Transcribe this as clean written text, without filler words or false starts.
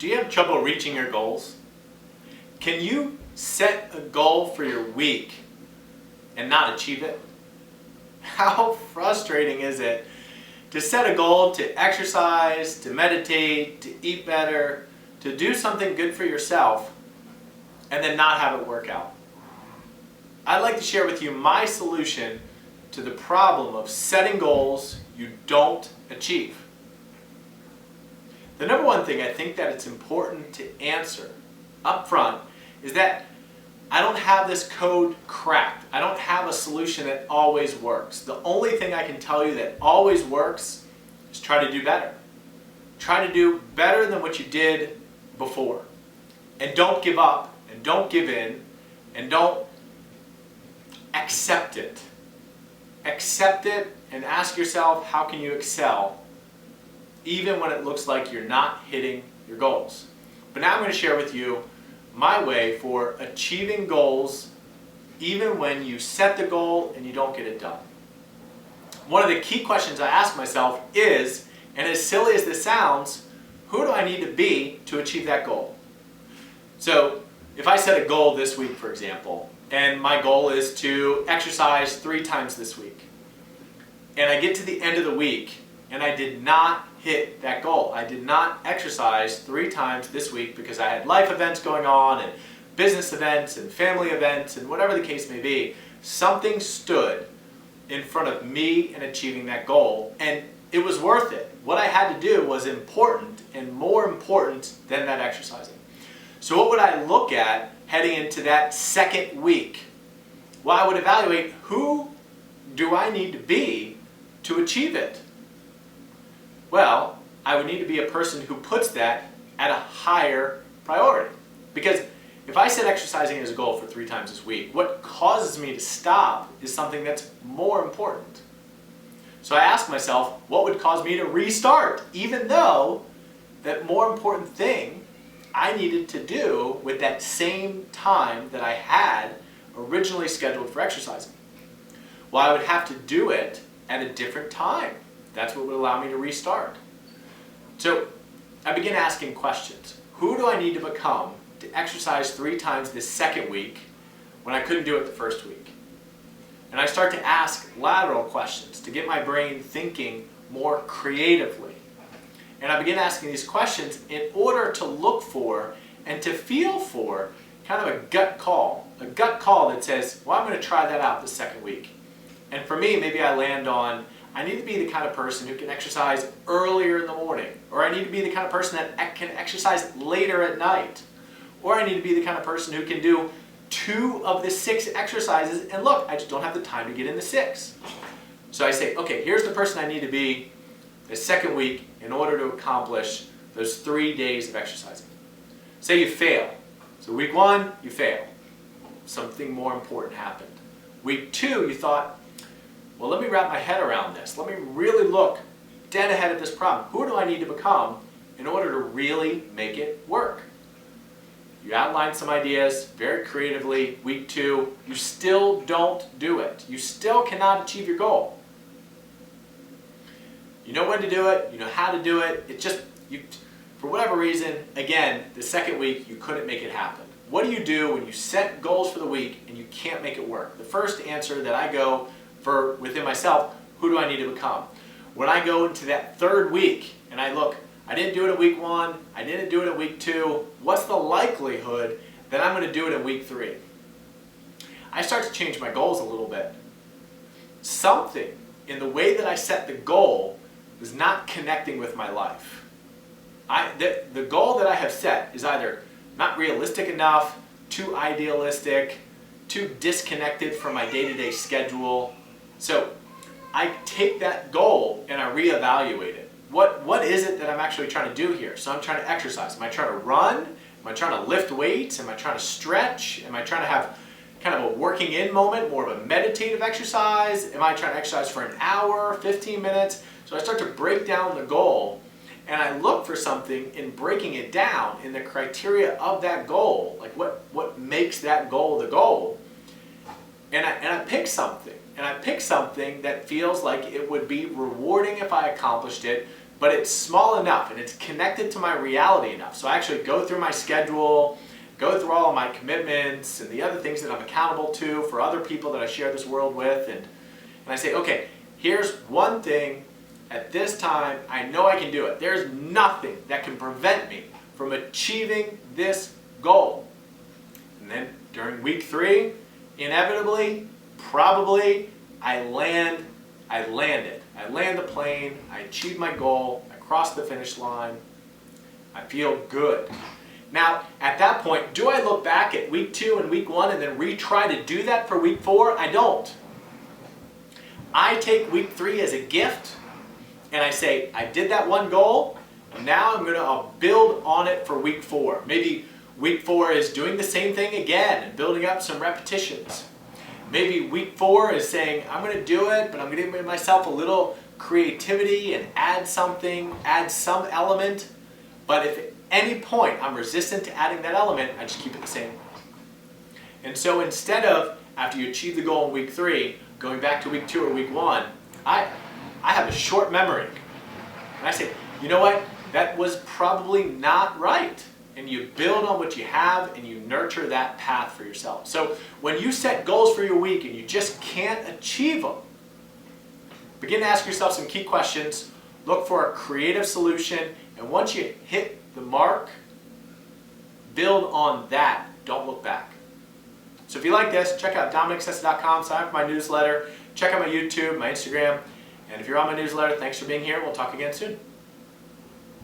Do you have trouble reaching your goals? Can you set a goal for your week and not achieve it? How frustrating is it to set a goal to exercise, to meditate, to eat better, to do something good for yourself, and then not have it work out? I'd like to share with you my solution to the problem of setting goals you don't achieve. The number one thing I think that it's important to answer up front is that I don't have this code cracked. I don't have a solution that always works. The only thing I can tell you that always works is try to do better. Try to do better than what you did before. And don't give up, and don't give in, and don't accept it. Accept it and ask yourself, how can you excel even when it looks like you're not hitting your goals? But now I'm going to share with you my way for achieving goals even when you set the goal and you don't get it done. One of the key questions I ask myself is, and as silly as this sounds, who do I need to be to achieve that goal? So if I set a goal this week, for example, and my goal is to exercise 3 times this week, and I get to the end of the week and I did not hit that goal. I did not exercise 3 times this week because I had life events going on and business events and family events and whatever the case may be. Something stood in front of me in achieving that goal, and it was worth it. What I had to do was important and more important than that exercising. So what would I look at heading into that second week? Well, I would evaluate, who do I need to be to achieve it? Well, I would need to be a person who puts that at a higher priority. Because if I set exercising as a goal for 3 times this week, what causes me to stop is something that's more important. So I ask myself, what would cause me to restart, even though that more important thing I needed to do with that same time that I had originally scheduled for exercising? Well, I would have to do it at a different time. That's what would allow me to restart. So I begin asking questions. Who do I need to become to exercise 3 times this second week when I couldn't do it the first week? And I start to ask lateral questions to get my brain thinking more creatively. And I begin asking these questions in order to look for and to feel for kind of a gut call that says, well, I'm going to try that out the second week. And for me, maybe I land on, I need to be the kind of person who can exercise earlier in the morning, or I need to be the kind of person that can exercise later at night, or I need to be the kind of person who can do 2 of the 6 exercises, and look, I just don't have the time to get in the 6. So I say, okay, here's the person I need to be the second week in order to accomplish those 3 days of exercising. Say you fail. So week 1, you fail. Something more important happened. Week 2, you thought, well, let me wrap my head around this. Let me really look dead ahead at this problem. Who do I need to become in order to really make it work? You outline some ideas very creatively. Week 2, you still don't do it. You still cannot achieve your goal. You know when to do it. You know how to do it. It just, for whatever reason, again, the second week, you couldn't make it happen. What do you do when you set goals for the week and you can't make it work? The first answer that I go for within myself, who do I need to become? When I go into that 3rd week and I look, I didn't do it in week 1, I didn't do it in week 2, what's the likelihood that I'm going to do it in week 3? I start to change my goals a little bit. Something in the way that I set the goal was not connecting with my life. The goal that I have set is either not realistic enough, too idealistic, too disconnected from my day-to-day schedule. So I take that goal and I reevaluate it. What is it that I'm actually trying to do here? So I'm trying to exercise. Am I trying to run? Am I trying to lift weights? Am I trying to stretch? Am I trying to have kind of a working in moment, more of a meditative exercise? Am I trying to exercise for an hour, 15 minutes? So I start to break down the goal, and I look for something in breaking it down in the criteria of that goal, like what makes that goal the goal. And I pick something. And I pick something that feels like it would be rewarding if I accomplished it, but it's small enough and it's connected to my reality enough. So I actually go through my schedule, go through all of my commitments and the other things that I'm accountable to for other people that I share this world with, and I say, okay, here's one thing at this time, I know I can do it. There's nothing that can prevent me from achieving this goal. And then during week 3, inevitably, probably, I land it. I land the plane, I achieve my goal, I cross the finish line, I feel good. Now, at that point, do I look back at week 2 and week 1 and then retry to do that for week 4? I don't. I take week 3 as a gift, and I say, I did that one goal, and now I'm going to build on it for week 4. Maybe week 4 is doing the same thing again and building up some repetitions. Maybe week 4 is saying, I'm going to do it, but I'm going to give myself a little creativity and add something, add some element. But if at any point I'm resistant to adding that element, I just keep it the same. And so instead of, after you achieve the goal in week 3, going back to week 2 or week 1, I have a short memory. And I say, you know what? That was probably not right. And you build on what you have and you nurture that path for yourself. So when you set goals for your week and you just can't achieve them, begin to ask yourself some key questions, look for a creative solution, and once you hit the mark, build on that. Don't look back. So if you like this, check out DominicSessa.com, sign up for my newsletter, check out my YouTube, my Instagram, and if you're on my newsletter, thanks for being here. We'll talk again soon.